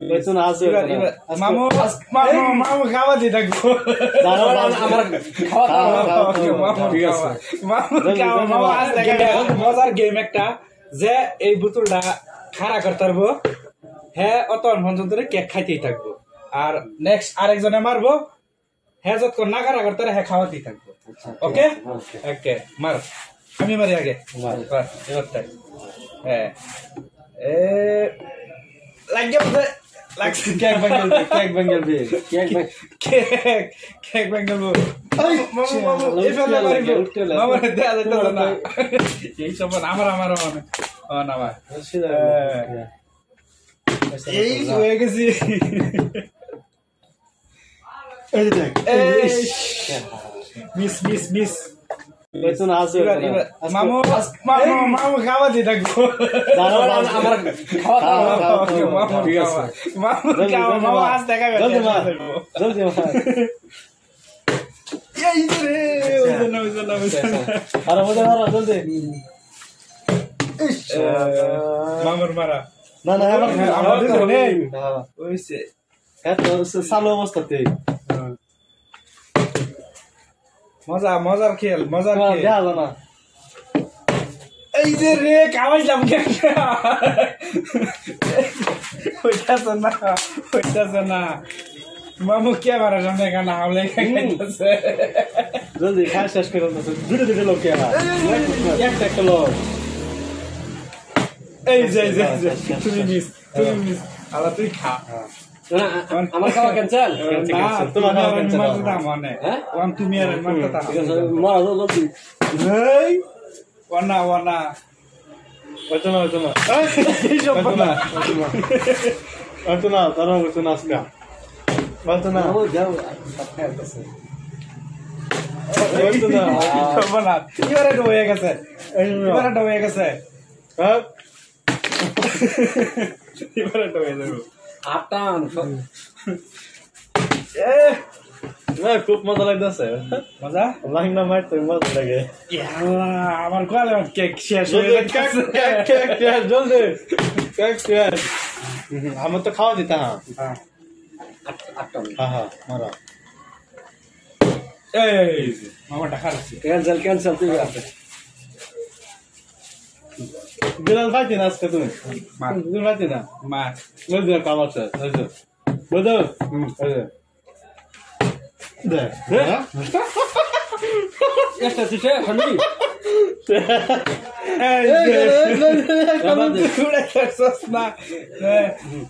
বেতন আছে মামু মামু মামু খাওয়া দিয়ে থাকবো আমার খাওয়া ঠিক আছে মামু খাওয়া মামু আজ দেখা মজার গেম একটা যে এই বোতলটা খাড়া করতে পারবো হ্যাঁ অতক্ষণ পর্যন্ত কেক খাইতেই থাকবো আর নেক্সট আরেকজনে মারবো হ্যাঁ যতক্ষণ না খাড়া করতে হ্যাঁ খাওয়াতেই থাকবো ওকে ওকে মার আমি মারি আগে এবার তাই হ্যাঁ এ লাগে লাগছে কেক বাঙ্গেল বে কেক বাঙ্গেল মামু মামু এই ফেলে মারিবো মামু দেয়া যাইতো না এই সব আমার না এই হয়ে গেছি এই দেখ মিস বেতন আছে মামু মামু মামু খাওয়া দিয়ে থাকবো আমার খাওয়া ঠিক আছে মামু খাওয়া মামু আজ দেখা জলদি মার এই রে ওজন আরে মজা মারা জলদি মামুর মারা না আমাদের নেই ওইছে এত সালো অবস্থাতে মজার খেল দেখালো না এই যে রে খাওয়াইলাম হইতাছে না মামু কে মারা সামনে গানা হাওলে খাইতেছে জলদি খা শেষ করে দুটো লোক একটা লোক এই যে তুমি মিস আলা তুই খা আমার খাওয়া ক্যান্সেল তোমার মনে তুমি আর মারা জলদি এই ওয়ানা অন্তনা তারা অন্তনা আসকা অন্তনা এবারে হয়ে গেছে আটান খুব মজা লাগতেছে মজা লাইন না মারতে মজা লাগে আমার কল কেক শেষ হয়ে গেছে জলদি কেক আমার তো খাওয়া দিতা হ্যাঁ মারা এই মামাটা খারাপছে ক্যান্সেল তুই বিলাল পাইতি না আজকে তুমি পাইতি না মা বুঝলো কামার স্যার বুঝলো একটা তুই খালি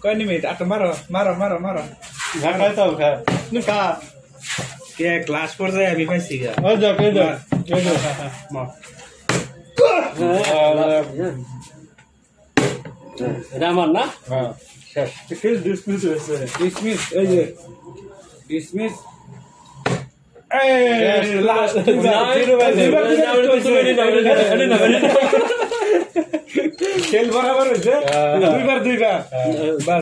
কয় মিনিট আচ্ছা মারো কে ক্লাস পর্যায়ে আমি পাইছি আমার না ডিসমিস এই যে ডিসমিস খেল বরাবর হয়েছে দুইবার